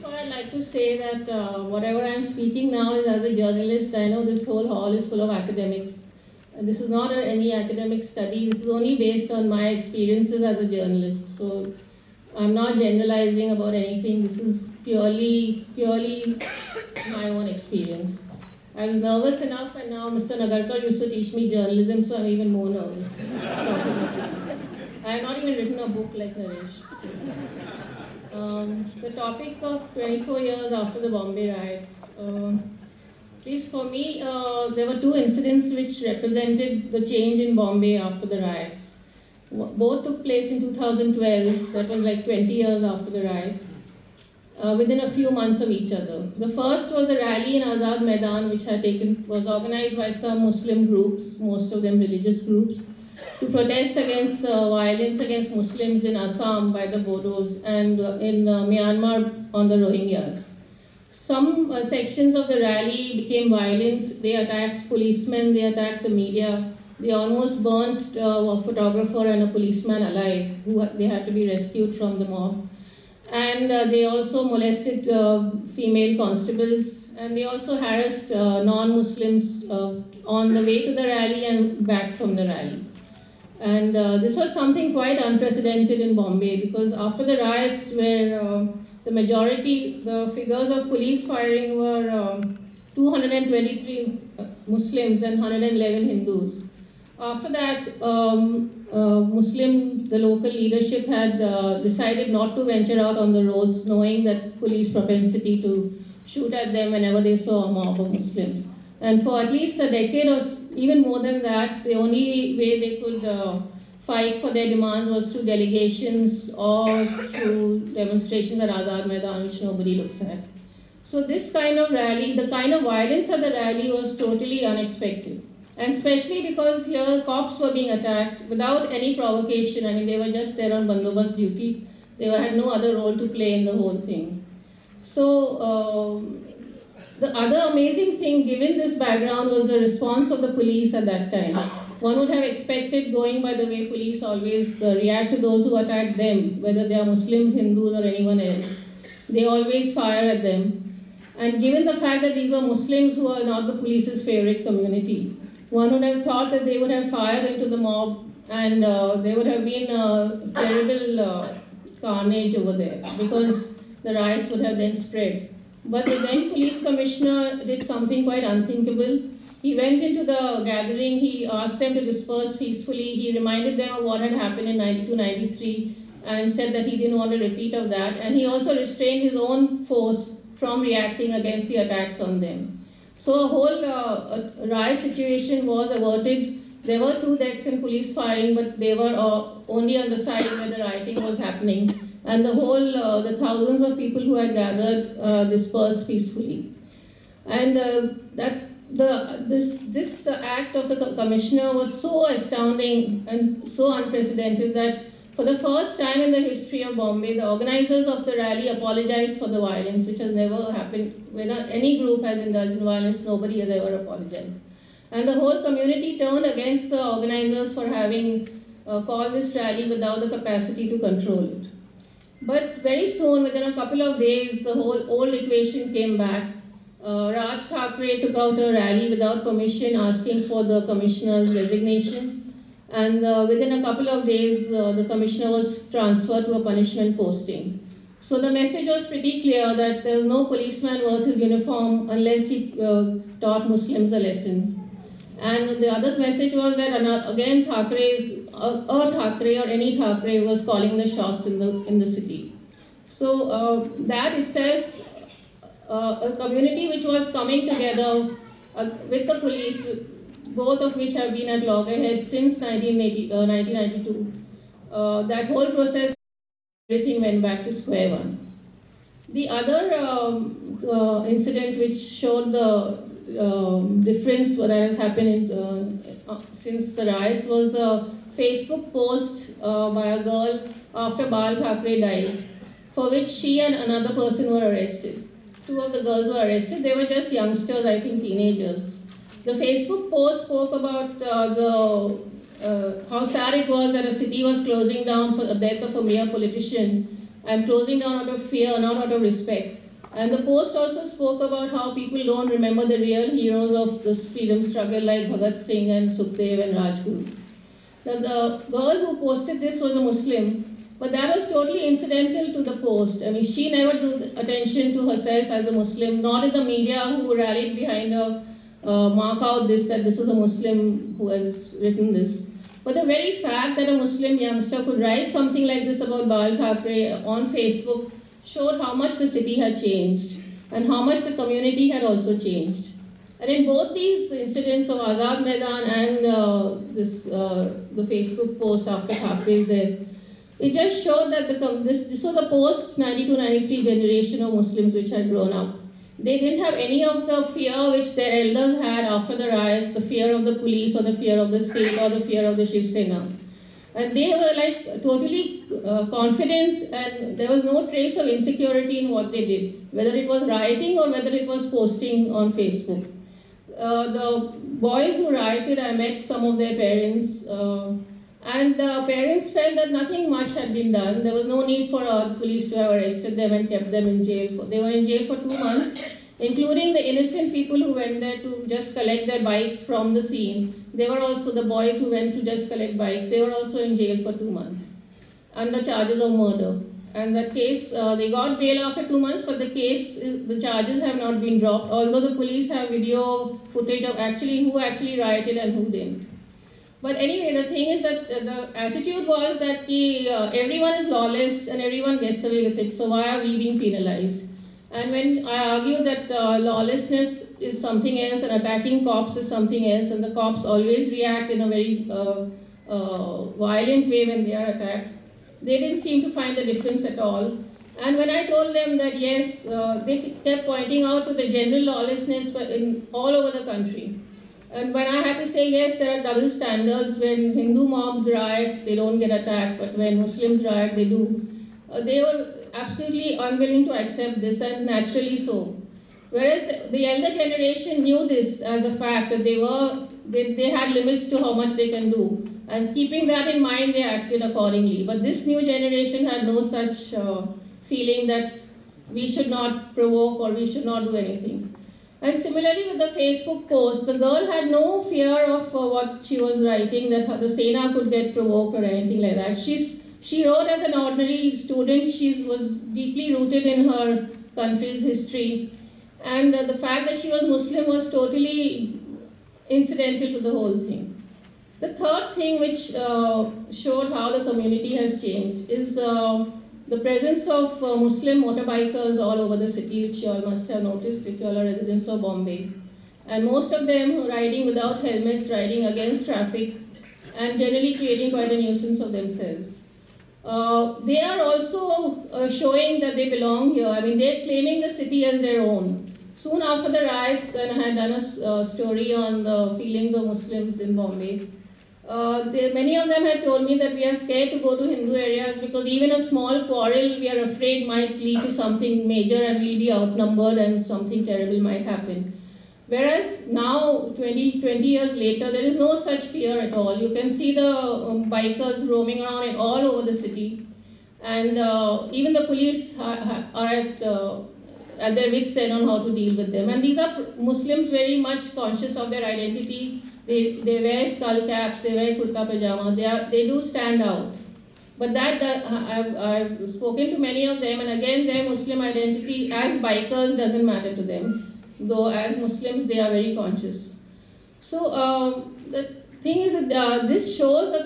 all, I'd like to say that whatever I'm speaking now is as a journalist. I know this whole hall is full of academics. And this is not any academic study. This is only based on my experiences as a journalist. So I'm not generalizing about anything. This is purely my own experience. I was nervous enough, and now Mr. Nagarkar used to teach me journalism, so I'm even more nervous. I have not even written a book like Naresh. The topic of 24 years after the Bombay riots. At least for me, there were two incidents which represented the change in Bombay after the riots. Both took place in 2012, that was like 20 years after the riots, within a few months of each other. The first was a rally in Azad Maidan, which was organized by some Muslim groups, most of them religious groups, to protest against the violence against Muslims in Assam by the Bodos and in Myanmar on the Rohingyas. Some sections of the rally became violent. They attacked policemen, they attacked the media. They almost burnt a photographer and a policeman alive, they had to be rescued from the mob. And they also molested female constables, and they also harassed non-Muslims on the way to the rally and back from the rally. And this was something quite unprecedented in Bombay, because after the riots, where the figures of police firing were 223 Muslims and 111 Hindus. After that, the local leadership had decided not to venture out on the roads, knowing that police propensity to shoot at them whenever they saw a mob of Muslims. And for at least a decade or even more than that, the only way they could fight for their demands was through delegations or through demonstrations at Azad Maidan, which nobody looks at. So this kind of rally, the kind of violence at the rally was totally unexpected. And especially because here cops were being attacked without any provocation. I mean, they were just there on bandobast duty. They had no other role to play in the whole thing. So the other amazing thing, given this background, was the response of the police at that time. One would have expected, going by the way police always react to those who attack them, whether they are Muslims, Hindus, or anyone else. They always fire at them. And given the fact that these are Muslims who are not the police's favorite community, one would have thought that they would have fired into the mob, and there would have been a terrible carnage over there, because the riots would have then spread. But the then police commissioner did something quite unthinkable. He went into the gathering, he asked them to disperse peacefully, he reminded them of what had happened in 92-93 and said that he didn't want a repeat of that, and he also restrained his own force from reacting against the attacks on them. So a whole riot situation was averted. There were 2 deaths in police firing, but they were only on the side where the rioting was happening. And the the thousands of people who had gathered dispersed peacefully. And this act of the commissioner was so astounding and so unprecedented that for the first time in the history of Bombay, the organizers of the rally apologized for the violence, which has never happened. When any group has indulged in violence, nobody has ever apologized. And the whole community turned against the organizers for having called this rally without the capacity to control it. But very soon, within a couple of days, the whole old equation came back. Raj Thackeray took out a rally without permission, asking for the commissioner's resignation. And within a couple of days, the commissioner was transferred to a punishment posting. So the message was pretty clear that there was no policeman worth his uniform unless he taught Muslims a lesson. And the other message was that again Thackeray or any Thackeray was calling the shots in the city. So that itself, a community which was coming together with the police, both of which have been at loggerheads since 1992. That whole process, everything went back to square one. The other incident which showed the difference that has happened since the riots was a Facebook post by a girl after Bal Thackeray died, for which she and another person were arrested. 2 of the girls were arrested. They were just youngsters, I think teenagers. The Facebook post spoke about how sad it was that a city was closing down for the death of a mere politician, and closing down out of fear, not out of respect. And the post also spoke about how people don't remember the real heroes of this freedom struggle like Bhagat Singh and Sukhdev and Rajguru. Now, the girl who posted this was a Muslim, but that was totally incidental to the post. I mean, she never drew attention to herself as a Muslim, nor did the media who rallied behind her mark out this, that this is a Muslim who has written this. But the very fact that a Muslim youngster could write something like this about Bal Thackeray on Facebook showed how much the city had changed and how much the community had also changed. And in both these incidents of Azad Maidan and the Facebook post after Thackeray's death, it just showed that this was a post-92-93 generation of Muslims which had grown up. They didn't have any of the fear which their elders had after the riots, the fear of the police or the fear of the state or the fear of the Shiv Sena. And they were like totally confident, and there was no trace of insecurity in what they did, whether it was rioting or whether it was posting on Facebook. The boys who rioted, I met some of their parents, and the parents felt that nothing much had been done. There was no need for police to have arrested them and kept them in jail. They were in jail for 2 months, including the innocent people who went there to just collect their bikes from the scene. They were also the boys who went to just collect bikes. They were also in jail for 2 months under charges of murder. And the case, they got bail after 2 months, but the charges have not been dropped, although the police have video footage of who actually rioted and who didn't. But anyway, the thing is that the attitude was that everyone is lawless and everyone gets away with it, so why are we being penalized? And when I argued that lawlessness is something else and attacking cops is something else, and the cops always react in a very violent way when they are attacked, they didn't seem to find the difference at all. And when I told them that yes, they kept pointing out to the general lawlessness all over the country. And when I had to say yes, there are double standards. When Hindu mobs riot, they don't get attacked, but when Muslims riot, they do. They were absolutely unwilling to accept this, and naturally so. Whereas the elder generation knew this as a fact, that they had limits to how much they can do. And keeping that in mind, they acted accordingly. But this new generation had no such feeling that we should not provoke or we should not do anything. And similarly with the Facebook post, the girl had no fear of what she was writing, that the Sena could get provoked or anything like that. She wrote as an ordinary student. She was deeply rooted in her country's history. And the fact that she was Muslim was totally incidental to the whole thing. The third thing which showed how the community has changed is the presence of Muslim motorbikers all over the city, which you all must have noticed if you all are residents of Bombay. And most of them riding without helmets, riding against traffic, and generally creating quite a nuisance of themselves. They are also showing that they belong here. I mean, they're claiming the city as their own. Soon after the riots, and I had done a story on the feelings of Muslims in Bombay, many of them had told me that we are scared to go to Hindu areas because even a small quarrel we are afraid might lead to something major and we'll be outnumbered and something terrible might happen. Whereas now, 20 years later, there is no such fear at all. You can see the bikers roaming around all over the city, and even the police are at their wits' end on how to deal with them. And these are Muslims very much conscious of their identity. They wear skull caps, they wear kurta pajama, they do stand out. But I've spoken to many of them, and again their Muslim identity as bikers doesn't matter to them, though as Muslims they are very conscious. So the thing is that this shows a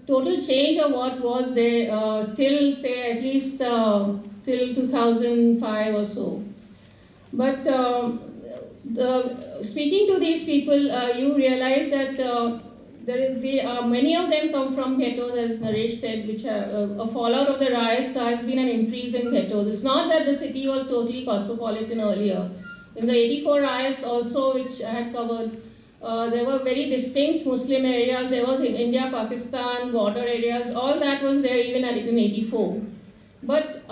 total change of what was there till say at least till 2005 or so. But speaking to these people, you realize that many of them come from ghettos, as Naresh said, which a fallout of the riots has been an increase in ghettos. It's not that the city was totally cosmopolitan earlier. In the 84 riots also, which I had covered, there were very distinct Muslim areas. There was in India, Pakistan, border areas. All that was there even in 84. But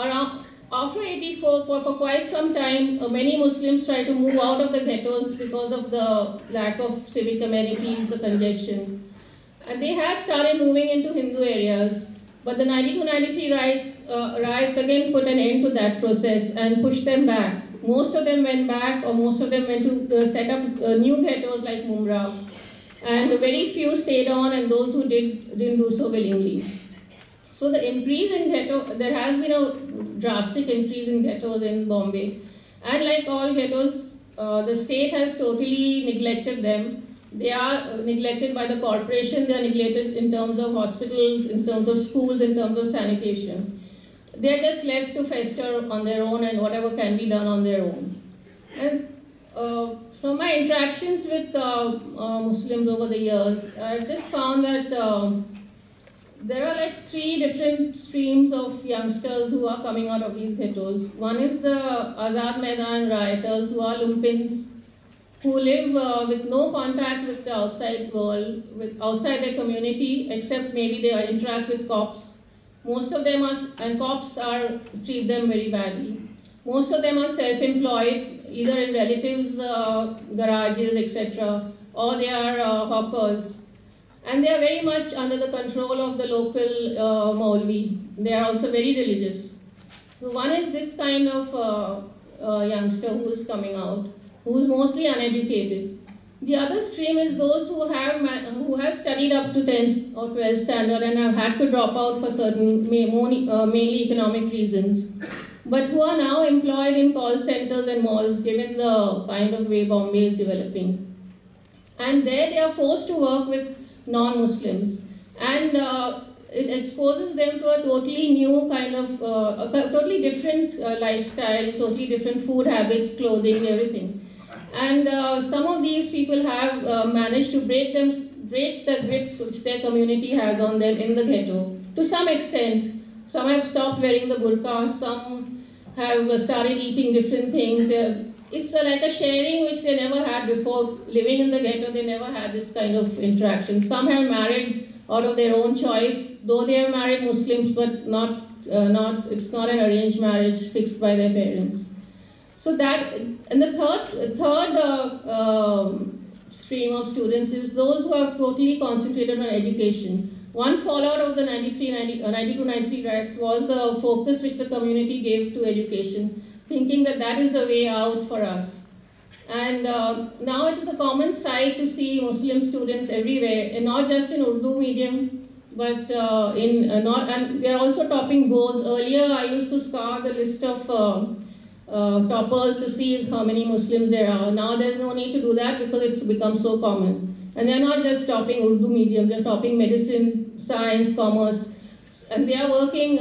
after 84, for quite some time, many Muslims tried to move out of the ghettos because of the lack of civic amenities, the congestion. And they had started moving into Hindu areas. But the 92-93 riots again put an end to that process and pushed them back. Most of them went back, or most of them went to set up new ghettos like Mumbai. And very few stayed on, and those who didn't do so willingly. So the increase in ghetto, there has been a drastic increase in ghettos in Bombay. And like all ghettos, the state has totally neglected them. They are neglected by the corporation, they are neglected in terms of hospitals, in terms of schools, in terms of sanitation. They are just left to fester on their own and whatever can be done on their own. And from my interactions with Muslims over the years, I've just found that there are like 3 different streams of youngsters who are coming out of these ghettos. One is the Azad Maidan rioters, who are lumpins, who live with no contact with the outside world, outside their community, except maybe they interact with cops. Most of them and cops treat them very badly. Most of them are self-employed, either in relatives' garages, etc., or they are hawkers. And they are very much under the control of the local Maulvi. They are also very religious. So one is this kind of youngster who is coming out, who is mostly uneducated. The other stream is those who have studied up to 10th or 12th standard and have had to drop out for certain, mainly economic reasons, but who are now employed in call centers and malls, given the kind of way Bombay is developing. And there they are forced to work with non-Muslims, and it exposes them to a totally new kind of, a totally different lifestyle, totally different food habits, clothing, everything. And some of these people have managed to break the grip which their community has on them in the ghetto, to some extent. Some have stopped wearing the burqa, some have started eating different things. It's like a sharing which they never had before. Living in the ghetto, they never had this kind of interaction. Some have married out of their own choice, though they have married Muslims, but it's not an arranged marriage fixed by their parents. So that, and the third stream of students is those who are totally concentrated on education. One fallout of the 92-93 riots was the focus which the community gave to education, thinking that that is the way out for us. And now it is a common sight to see Muslim students everywhere, and not just in Urdu medium, but and they are also topping boards. Earlier I used to scour the list of toppers to see how many Muslims there are. Now there's no need to do that because it's become so common. And they're not just topping Urdu medium, they're topping medicine, science, commerce, and they are working,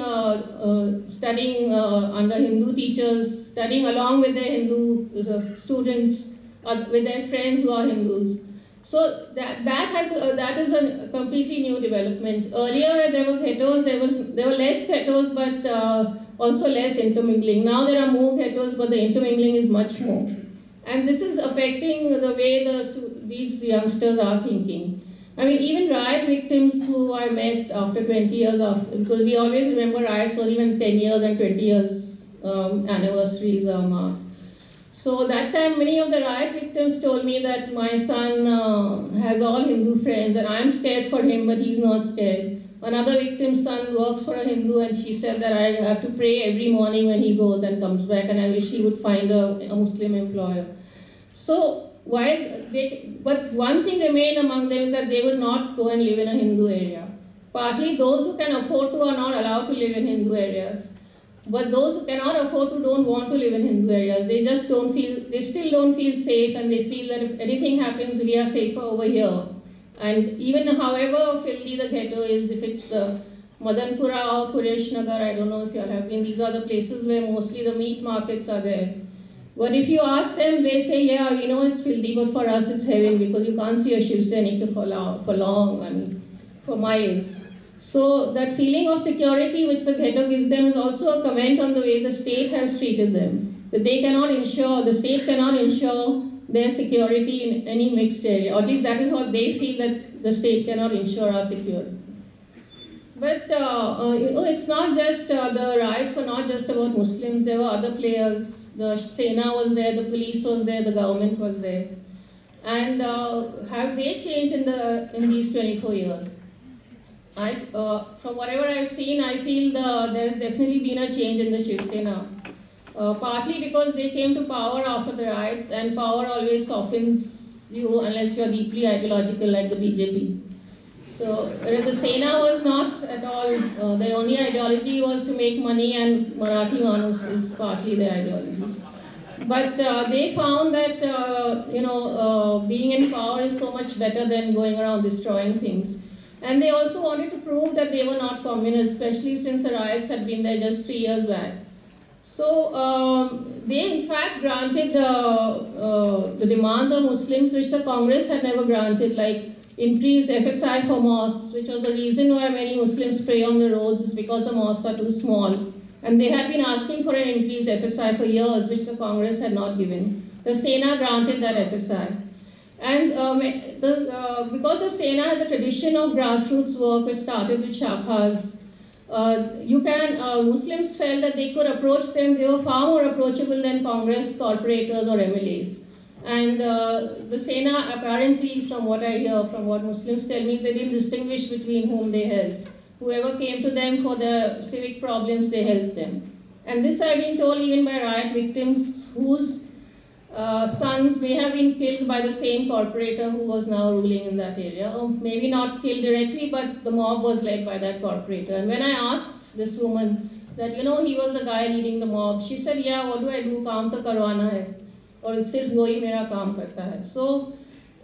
studying under Hindu teachers, studying along with their Hindu students, with their friends who are Hindus. So that is a completely new development. Earlier there were ghettos, there were less ghettos, but also less intermingling. Now there are more ghettos, but the intermingling is much more. And this is affecting the way these youngsters are thinking. I mean, even riot victims who I met after 20 years, because we always remember riots for even 10 years and 20 years anniversaries are marked. So that time, many of the riot victims told me that my son has all Hindu friends and I'm scared for him, but he's not scared. Another victim's son works for a Hindu, and she said that I have to pray every morning when he goes and comes back, and I wish he would find a Muslim employer. So, but one thing remained among them is that they would not go and live in a Hindu area. Partly those who can afford to are not allowed to live in Hindu areas. But those who cannot afford to don't want to live in Hindu areas. They still don't feel safe, and they feel that if anything happens, we are safer over here. And even however filthy the ghetto is, if it's the Madanpura or Quresh Nagar, I don't know if you all have been, these are the places where mostly the meat markets are there. But if you ask them, they say, yeah, we know it's filthy, but for us it's heaven, because you can't see a Shiv Sainik for long, I mean, for miles. So that feeling of security which the ghetto gives them is also a comment on the way the state has treated them. That the state cannot ensure their security in any mixed area, or at least that is what they feel, that the state cannot ensure our security. But it's not just, the riots were not just about Muslims, there were other players. The Sena was there, the police was there, the government was there. And have they changed in these 24 years? From whatever I've seen, I feel there's definitely been a change in the Shiv Sena. Partly because they came to power after the riots, and power always softens you unless you're deeply ideological like the BJP. So, whereas the Sena was not at all, their only ideology was to make money, and Marathi Manus is partly their ideology. But they found that, being in power is so much better than going around destroying things. And they also wanted to prove that they were not communists, especially since the riots had been there just 3 years back. So they in fact granted the demands of Muslims which the Congress had never granted, like increased FSI for mosques, which was the reason why many Muslims pray on the roads, is because the mosques are too small. And they had been asking for an increased FSI for years, which the Congress had not given. The Sena granted that FSI. And because the Sena has a tradition of grassroots work, which started with shakhas, Muslims felt that they could approach them. They were far more approachable than Congress corporators or MLAs. And the Sena, apparently, from what I hear, from what Muslims tell me, they didn't distinguish between whom they helped. Whoever came to them for their civic problems, they helped them. And this I've been told even by riot victims whose sons may have been killed by the same corporator who was now ruling in that area. Or maybe not killed directly, but the mob was led by that corporator. And when I asked this woman that, he was the guy leading the mob, she said, yeah, what do I do? Kaam to karwana hai. Or sirf wohi mera kaam karta hai. So,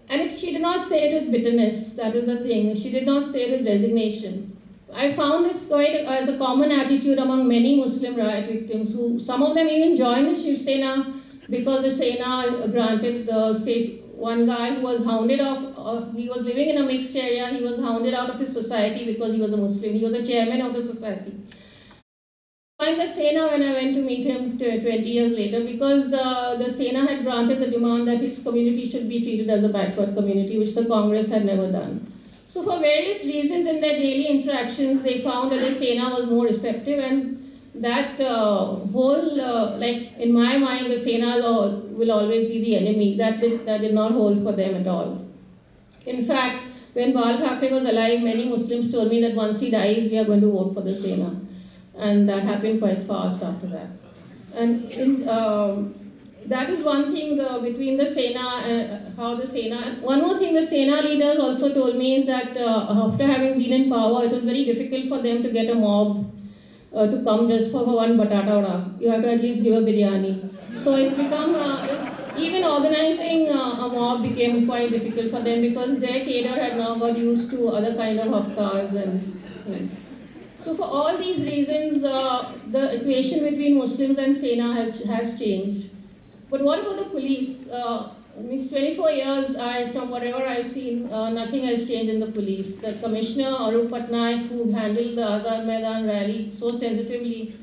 and she did not say it with bitterness, that is the thing. She did not say it with resignation. I found this quite as a common attitude among many Muslim riot victims, who some of them even joined the Shiv Sena because the Sena granted one guy who was hounded off, he was living in a mixed area, he was hounded out of his society because he was a Muslim, he was the chairman of the society. I joined the Sena when I went to meet him 20 years later because the Sena had granted the demand that his community should be treated as a backward community, which the Congress had never done. So for various reasons in their daily interactions, they found that the Sena was more receptive, and that in my mind, the Sena will always be the enemy. That did not hold for them at all. In fact, when Bal Thackeray was alive, many Muslims told me that once he dies, we are going to vote for the Sena. And that happened quite fast after that. And that is one thing between the Sena, one more thing the Sena leaders also told me is that after having been in power, it was very difficult for them to get a mob to come just for one batata vada. You have to at least give a biryani. So it's become, even organizing a mob became quite difficult for them because their cadre had now got used to other kind of haftars and things. So for all these reasons, the equation between Muslims and Sena has changed. But what about the police? In these 24 years, from whatever I've seen, nothing has changed in the police. The Commissioner, Arup Patnaik, who handled the Azad Maidan rally so sensitively,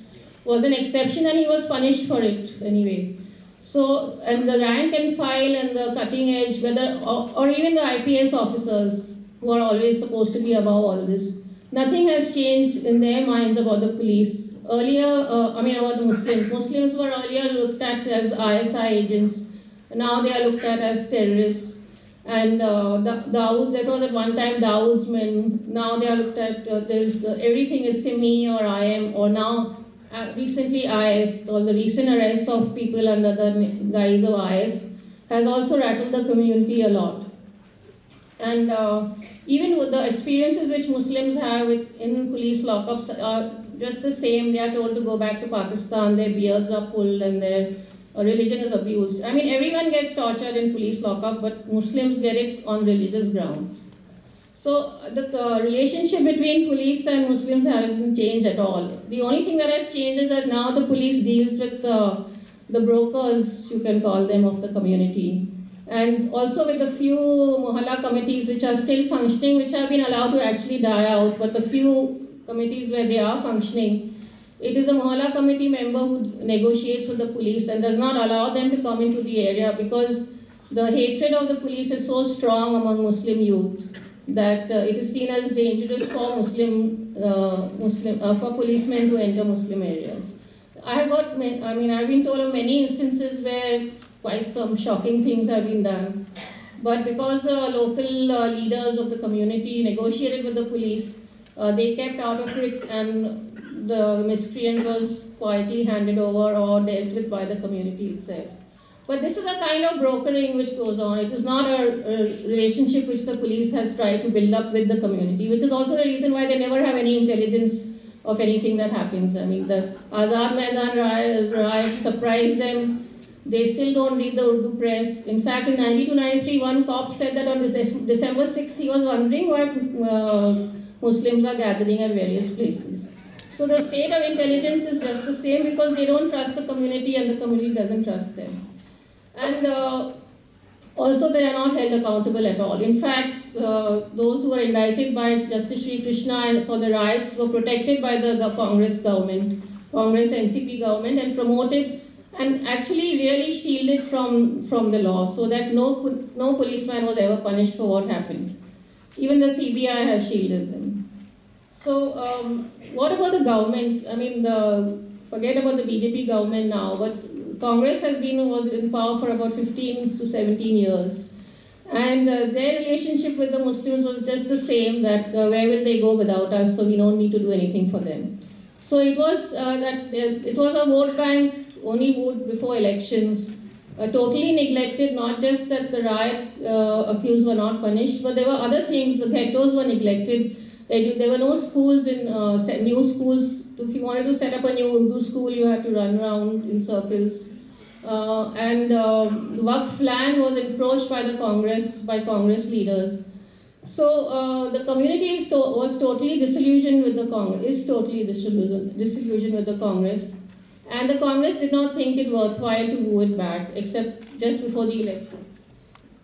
was an exception, and he was punished for it anyway. So, and the rank and file and the cutting edge, or even the IPS officers, who are always supposed to be above all this, nothing has changed in their minds about the police. Earlier, about the Muslims. Muslims were earlier looked at as ISI agents. Now they are looked at as terrorists. And Dawood, that was at one time Dawood's men. Now they are looked at, everything is Simi or IM, or now recently IS, or the recent arrests of people under the guise of IS has also rattled the community a lot. And even with the experiences which Muslims have in police lockups are just the same. They are told to go back to Pakistan, their beards are pulled and their religion is abused. I mean, everyone gets tortured in police lockup, but Muslims get it on religious grounds. So the relationship between police and Muslims hasn't changed at all. The only thing that has changed is that now the police deals with the brokers, you can call them, of the community. And also with the few Mohalla committees which are still functioning, which have been allowed to actually die out, but the few committees where they are functioning, it is a Mohalla committee member who negotiates with the police and does not allow them to come into the area because the hatred of the police is so strong among Muslim youth that it is seen as dangerous for for policemen to enter Muslim areas. I've been told of many instances where quite some shocking things have been done. But because the local leaders of the community negotiated with the police, They kept out of it, and the miscreant was quietly handed over or dealt with by the community itself. But this is a kind of brokering which goes on. It is not a relationship which the police has tried to build up with the community, which is also the reason why they never have any intelligence of anything that happens. I mean, the Azad Maidan riot surprised them. They still don't read the Urdu press. In fact, in 92-93, one cop said that on December 6th, he was wondering why Muslims are gathering at various places. So the state of intelligence is just the same because they don't trust the community and the community doesn't trust them. And also they are not held accountable at all. In fact, those who were indicted by Justice Sri Krishna for the riots were protected by the Congress government, Congress NCP government, and promoted and actually really shielded from the law, so that no policeman was ever punished for what happened. Even the CBI has shielded them. So what about the government? I mean, forget about the BJP government now, but Congress was in power for about 15 to 17 years. And their relationship with the Muslims was just the same, that where will they go without us, so we don't need to do anything for them. So it was it was a vote bank, only vote before elections, totally neglected, not just that the riot accused were not punished, but there were other things. The ghettos were neglected. There were no schools, new schools. If you wanted to set up a new Urdu school, you had to run around in circles. And Waqf land was encroached by Congress leaders. So the community was totally disillusioned with the Congress, is totally disillusioned with the Congress. And the Congress did not think it worthwhile to woo it back, except just before the election.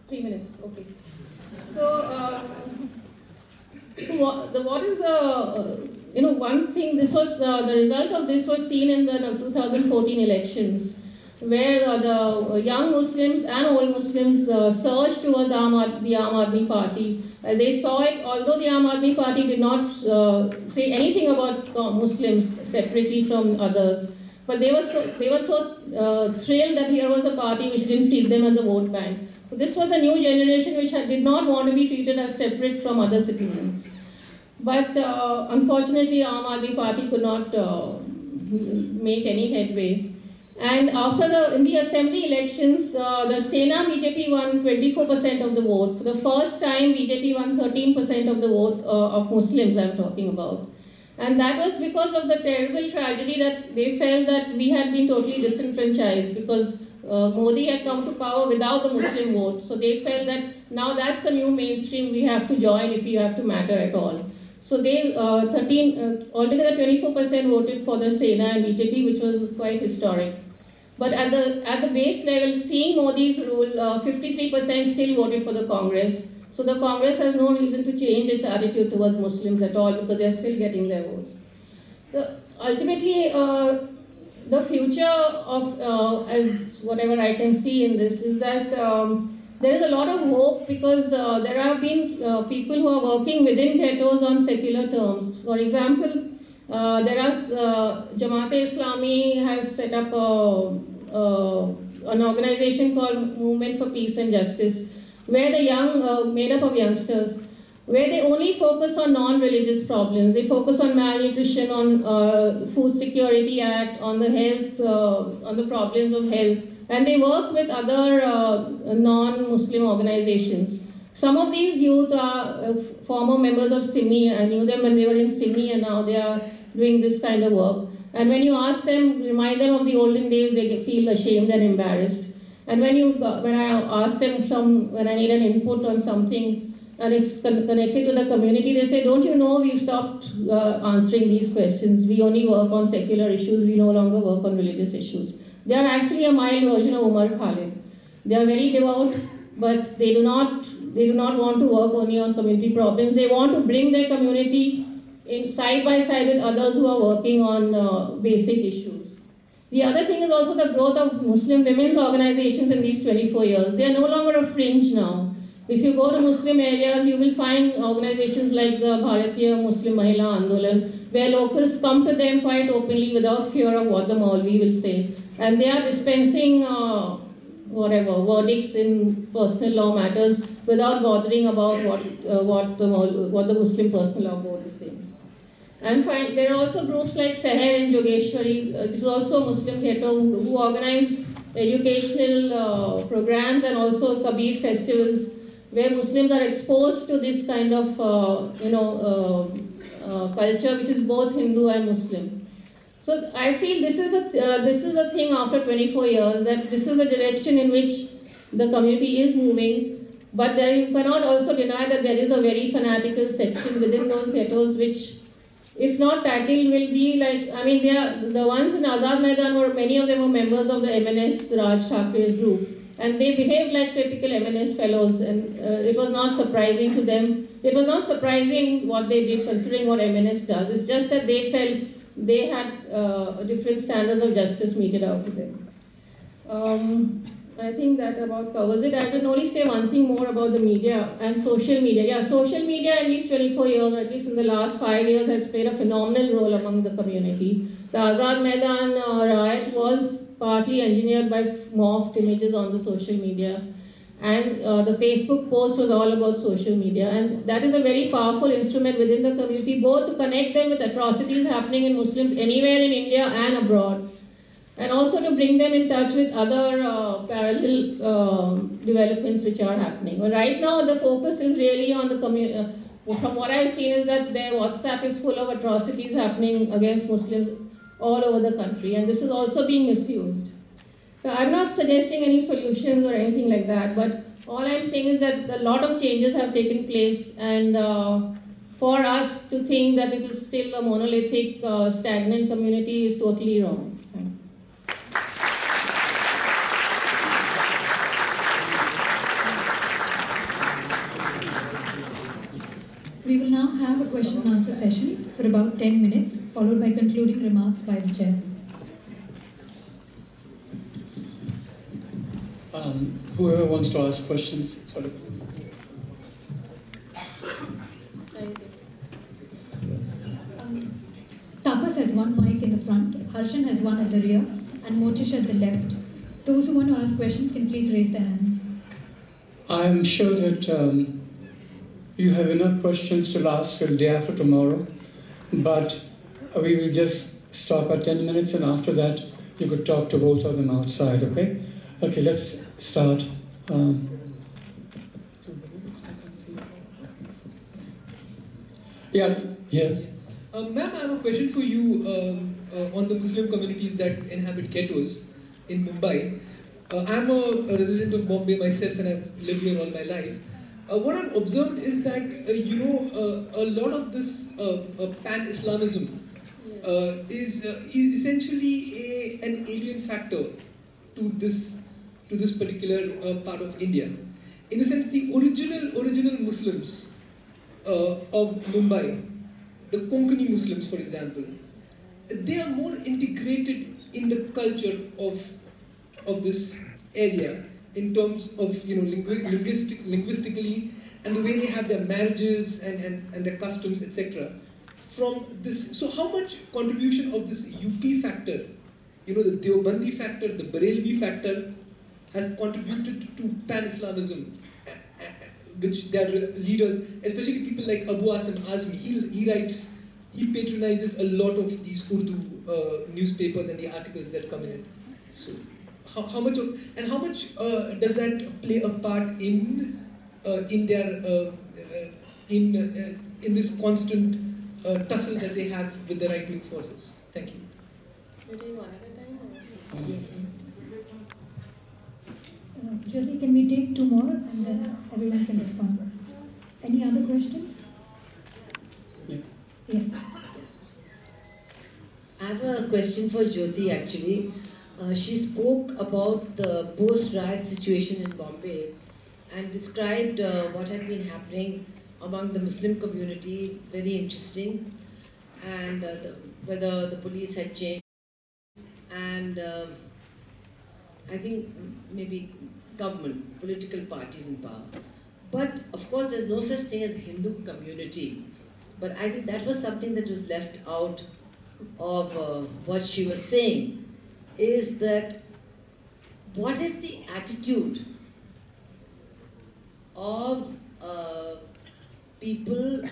3 minutes, okay. So, what is the, one thing, this was, the result of this was seen in the 2014 elections, where the young Muslims and old Muslims surged towards the Aam Aadmi Party. They saw it, although the Aam Aadmi Party did not say anything about Muslims separately from others, but they were so thrilled that here was a party which didn't treat them as a vote bank. So this was a new generation which did not want to be treated as separate from other citizens. But unfortunately, Aam Aadmi Party could not make any headway. And in the assembly elections, the Sena BJP won 24% of the vote. For the first time, BJP won 13% of the vote of Muslims, I'm talking about. And that was because of the terrible tragedy that they felt that we had been totally disenfranchised, because Modi had come to power without the Muslim vote. So they felt that now that's the new mainstream, we have to join if you have to matter at all. So they, altogether 24% voted for the Sena and BJP, which was quite historic. But at the base level, seeing Modi's rule, 53% still voted for the Congress. So the Congress has no reason to change its attitude towards Muslims at all, because they're still getting their votes. Ultimately, the future of, as whatever I can see in this, is that there is a lot of hope, because there have been people who are working within ghettos on secular terms. For example, Jamaat-e-Islami has set up an organization called Movement for Peace and Justice, where the young, made up of youngsters, where they only focus on non-religious problems. They focus on malnutrition, on Food Security Act, on the health, on the problems of health, and they work with other non-Muslim organizations. Some of these youth are former members of SIMI. I knew them when they were in SIMI, and now they are doing this kind of work. And when you ask them, remind them of the olden days, they feel ashamed and embarrassed. And when I ask them when I need an input on something, and it's connected to the community, they say, don't you know we've stopped answering these questions. We only work on secular issues. We no longer work on religious issues. They are actually a mild version of Umar Khalid. They are very devout, but they do not want to work only on community problems. They want to bring their community in side by side with others who are working on basic issues. The other thing is also the growth of Muslim women's organizations in these 24 years. They are no longer a fringe now. If you go to Muslim areas, you will find organizations like the Bharatiya Muslim Mahila Andolan, where locals come to them quite openly without fear of what the Maulvi will say. And they are dispensing verdicts in personal law matters without bothering about what the Muslim Personal Law Board is saying. And there are also groups like Seher in Jogeshwari, which is also a Muslim ghetto, who organize educational programs and also Kabir festivals, where Muslims are exposed to this kind of culture, which is both Hindu and Muslim. So I feel this is a thing after 24 years, that this is a direction in which the community is moving. But there you cannot also deny that there is a very fanatical section within those ghettos, which, if not tackled, will be like, I mean, they are the ones in Azad Maidan, were many of them were members of the MNS, Raj Thakre's group, and they behaved like typical MNS fellows, and it was not surprising to them. It was not surprising what they did, considering what MNS does. It's just that they felt they had different standards of justice meted out to them. I think that about covers it. I can only say one thing more about the media and social media. Yeah, social media in these 24 years, or at least in the last 5 years, has played a phenomenal role among the community. The Azad Maidan riot was partly engineered by morphed images on the social media. And the Facebook post was all about social media. And that is a very powerful instrument within the community, both to connect them with atrocities happening in Muslims anywhere in India and abroad, and also to bring them in touch with other parallel developments which are happening. But right now, the focus is really on the community. From what I've seen is that their WhatsApp is full of atrocities happening against Muslims all over the country, and this is also being misused. Now, I'm not suggesting any solutions or anything like that, but all I'm saying is that a lot of changes have taken place, and for us to think that it is still a monolithic, stagnant community is totally wrong. We will now have a question and answer session for about 10 minutes, followed by concluding remarks by the chair. Whoever wants to ask questions, sort of. Thank you. Tapas has one mic in the front, Harshan has one at the rear, and Mochish at the left. Those who want to ask questions can please raise their hands. I'm sure that you have enough questions to last till day after tomorrow, but we will just stop at 10 minutes, and after that you could talk to both of them outside, okay? Okay, let's start. Yeah. Ma'am, I have a question for you on the Muslim communities that inhabit ghettos in Mumbai. I'm a resident of Bombay myself, and I've lived here all my life. What I've observed is that, a lot of this pan-Islamism is essentially an alien factor to this particular part of India. In a sense, the original Muslims of Mumbai, the Konkani Muslims, for example, they are more integrated in the culture of this area in terms of linguistically, and the way they have their marriages and their customs, etc. From this, so how much contribution of this UP factor, the Deobandi factor, the Barelvi factor, has contributed to pan-Islamism, which their leaders, especially people like Abu Asim Azmi, he patronizes a lot of these Urdu newspapers and the articles that come in it. So how much does that play a part in their in this constant tussle that they have with the right-wing forces? Thank you. Jyoti, can we take two more and then everyone can respond? Any other questions? Yeah. I have a question for Jyoti actually. She spoke about the post-riot situation in Bombay and described what had been happening among the Muslim community, very interesting, and whether the police had changed. And I think maybe government, political parties in power. But of course there's no such thing as a Hindu community. But I think that was something that was left out of what she was saying, is that what is the attitude of people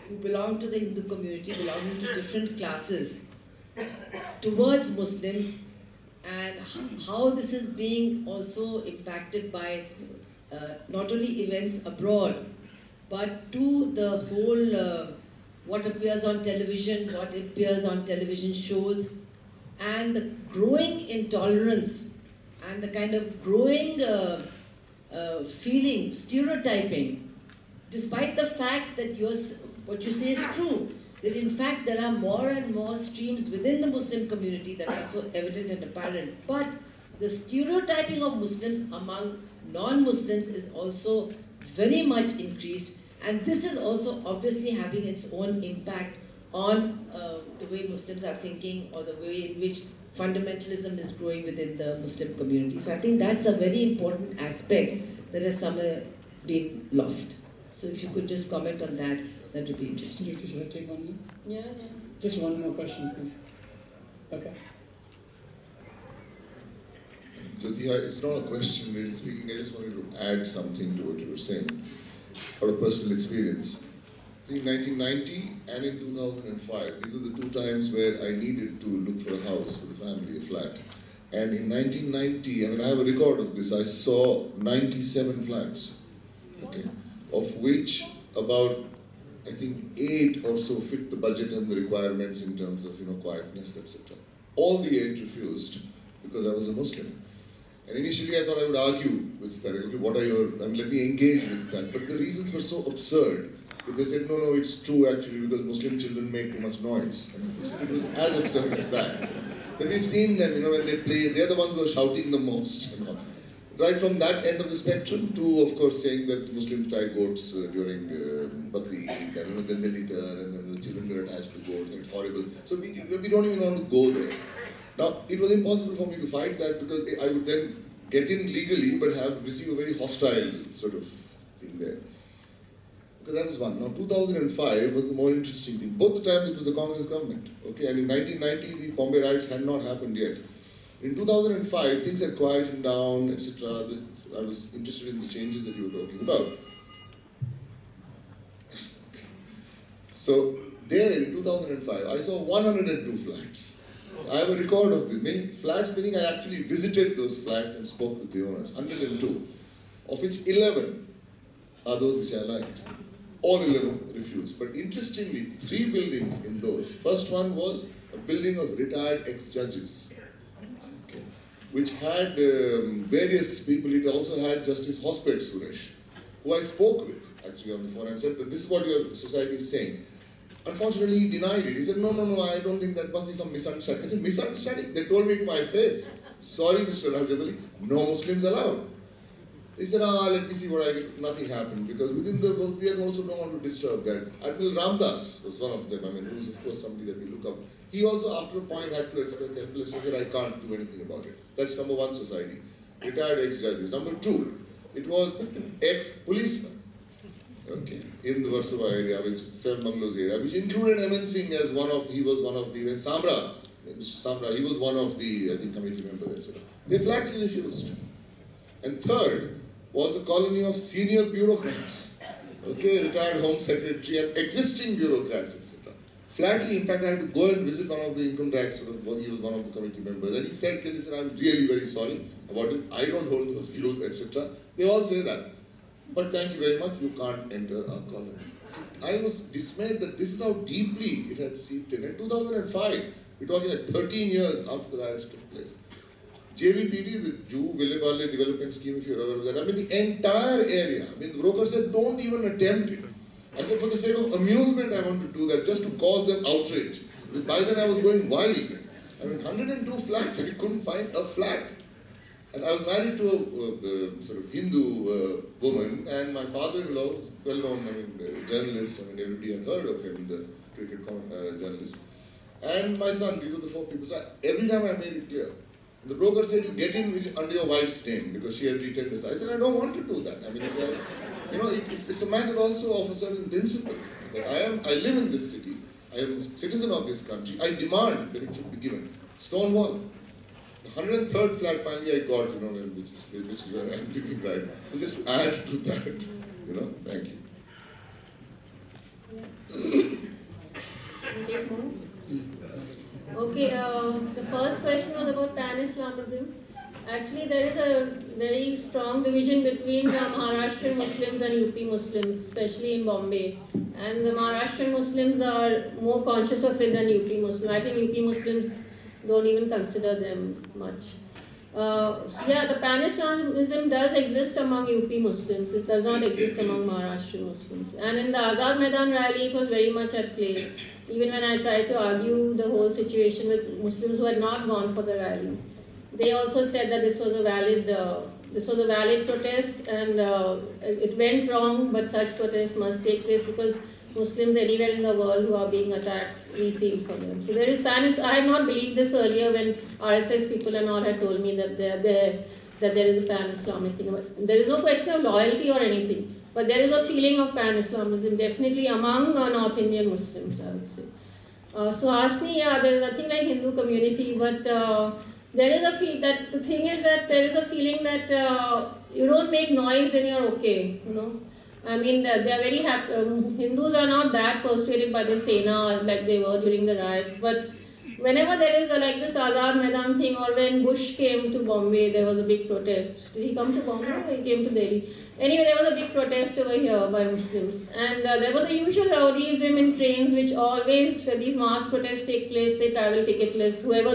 who belong to the Hindu community, belonging to different classes, towards Muslims, and how this is being also impacted by not only events abroad, but to the whole what appears on television, what appears on television shows, and the growing intolerance and the kind of growing feeling, stereotyping, despite the fact that what you say is true, that in fact there are more and more streams within the Muslim community that are so evident and apparent. But the stereotyping of Muslims among non-Muslims is also very much increased, and this is also obviously having its own impact on the way Muslims are thinking, or the way in which fundamentalism is growing within the Muslim community. So I think that's a very important aspect that has somewhere been lost. So if you could just comment on that, that would be interesting. Jyoti, should I take one more? Yeah. Just one more question, please. Okay. Jyoti, it's not a question really speaking, I just wanted to add something to what you were saying, out of personal experience. See, in 1990 and in 2005, these were the two times where I needed to look for a house for the family, a flat. And in 1990, I mean, I have a record of this, I saw 97 flats, okay, of which about, I think, 8 or so fit the budget and the requirements in terms of, quietness, etc. All the 8 refused because I was a Muslim. And initially I thought I would argue with that, okay, what are your, let me engage with that. But the reasons were so absurd that they said, no, it's true actually because Muslim children make too much noise. And it was as absurd as that. Then we've seen them, when they play, they're the ones who are shouting the most. Right from that end of the spectrum to, of course, saying that Muslims tie goats during Bakri Eid, and then they litter, and then the children get attached to goats, and it's horrible. So we don't even want to go there. Now, it was impossible for me to fight that because I would then get in legally but receive a very hostile sort of thing there. Because that was one. Now, 2005 was the more interesting thing. Both the times it was the Congress government. Okay, and in 1990 the Bombay riots had not happened yet. In 2005, things had quieted down, etc. I was interested in the changes that you were talking about. So, there in 2005, I saw 102 flats. I have a record of this. Many flats, meaning I actually visited those flats and spoke with the owners. 102, of which 11 are those which I liked. All 11 refused. But interestingly, 3 buildings in those. First one was a building of retired ex-judges, okay, which had various people. It also had Justice Hospet Suresh, who I spoke with actually on the phone and said that this is what your society is saying. Unfortunately, he denied it. He said, no, I don't think that must be some misunderstanding. I said, misunderstanding? They told me to my face, sorry, Mr. Rajadali, no Muslims allowed. They said, let me see what I get. Nothing happened because within the work, they also don't want to disturb that. Admiral Ramdas was one of them, who's of course somebody that we look up. He also, after a point, had to express helplessness that I can't do anything about it. That's number one society. Retired ex-judges. Number 2, it was ex-policemen. Okay, in the Versova area, which is Seven Bungalows area, which included MN Singh as he was one of the, then Samra, Mr. Samra, he was one of the, I think, committee members, etc. They flatly refused. And third was a colony of senior bureaucrats, okay, retired home secretary and existing bureaucrats, etc. Flatly, in fact, I had to go and visit one of the income tax, he was one of the committee members, and he said, I'm really very sorry about it, I don't hold those views, etc. They all say that. But thank you very much, you can't enter our colony. I was dismayed that this is how deeply it had seeped in. In 2005, we're talking like 13 years after the riots took place. JVPD, the Jew Villebale Development Scheme, if you're aware of that, the entire area, the broker said, don't even attempt it. I said, for the sake of amusement, I want to do that, just to cause them outrage. Because by then I was going wild. 102 flats, and we couldn't find a flat. And I was married to a sort of Hindu woman, and my father-in-law was well-known, journalist. Everybody had heard of him, the cricket journalist. And my son, these were the 4 people. So every time I made it clear. The broker said, you get in under your wife's name, because she had retained this. I said, I don't want to do that. It's a matter also of a certain principle. That I live in this city, I am a citizen of this country, I demand that it should be given. Stonewall. The 103rd flat finally I got, which is where I'm living right now. So just to add to that, thank you. Okay, the first question was about Pan-Islamism. Actually, there is a very strong division between Maharashtrian Muslims and UP Muslims, especially in Bombay. And the Maharashtrian Muslims are more conscious of it than UP Muslims. I think UP Muslims don't even consider them much. Yeah, the Pan-Islamism does exist among UP Muslims. It does not exist among Maharashtrian Muslims. And in the Azad Maidan rally, it was very much at play. Even when I tried to argue the whole situation with Muslims who had not gone for the rally, they also said that this was a valid protest, and it went wrong. But such protests must take place because Muslims anywhere in the world who are being attacked, we feel for them. So there is I had not believed this earlier when RSS people and all had told me that there is a pan-Islamic thing. There is no question of loyalty or anything, but there is a feeling of pan-Islamism definitely among North Indian Muslims, I would say. So ask me, yeah, there is nothing like Hindu community, but there is a feel that the thing is that there is a feeling that you don't make noise, then you're okay, you know. I mean, they are very happy. Hindus are not that persuaded by the Sena like they were during the riots. But whenever there is like this Azad Maidan thing, or when Bush came to Bombay, there was a big protest. Did he come to Bombay or he came to Delhi? Anyway, there was a big protest over here by Muslims. And there was a usual rowdyism in trains, which always, when these mass protests take place, they travel ticketless, whoever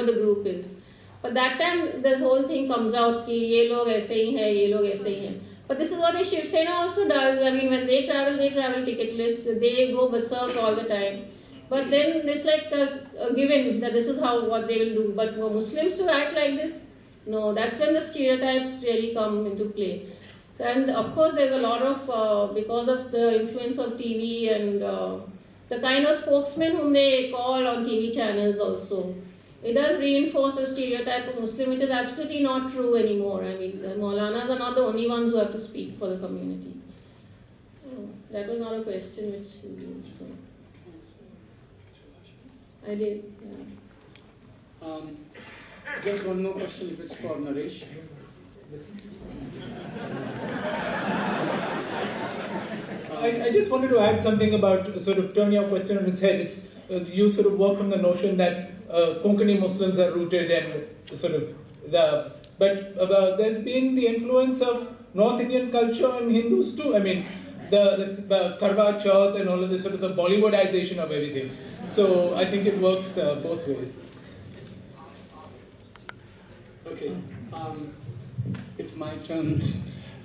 the group is. But that time, the whole thing comes out, ki ye log aise hi hai, ye log aise hi hai. But this is what the Shiv Sena also does. I mean, when they travel ticketless. They go berserk all the time. But then it's like a given that this is what they will do. But for Muslims to act like this, no, that's when the stereotypes really come into play. And of course, there's a lot of, because of the influence of TV and the kind of spokesmen whom they call on TV channels also. It does reinforce a stereotype of Muslim, which is absolutely not true anymore. I mean, the Maulanas are not the only ones who have to speak for the community. That was not a question which you used. So. I did, yeah. Just one more question if it's for Naresh. I just wanted to add something about, sort of turn your question on its head. It's you sort of work on the notion that Konkani Muslims are rooted and sort of but there's been the influence of North Indian culture and Hindus too. I mean, the Karwa Chauth and all of this sort of the Bollywoodization of everything. So I think it works both ways. Okay, it's my turn,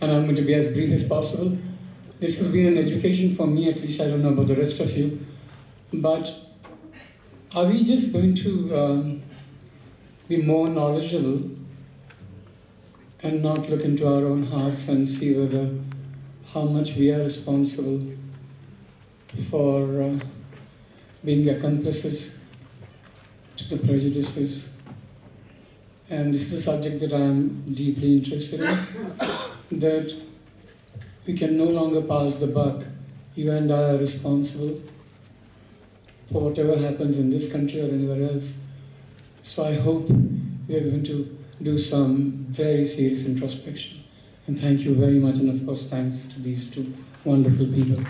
and I'm going to be as brief as possible. This has been an education for me, at least. I don't know about the rest of you, but are we just going to be more knowledgeable and not look into our own hearts and see how much we are responsible for being accomplices to the prejudices? And this is a subject that I am deeply interested in, that we can no longer pass the buck. You and I are responsible for whatever happens in this country or anywhere else. So I hope we are going to do some very serious introspection. And thank you very much, and of course thanks to these two wonderful people.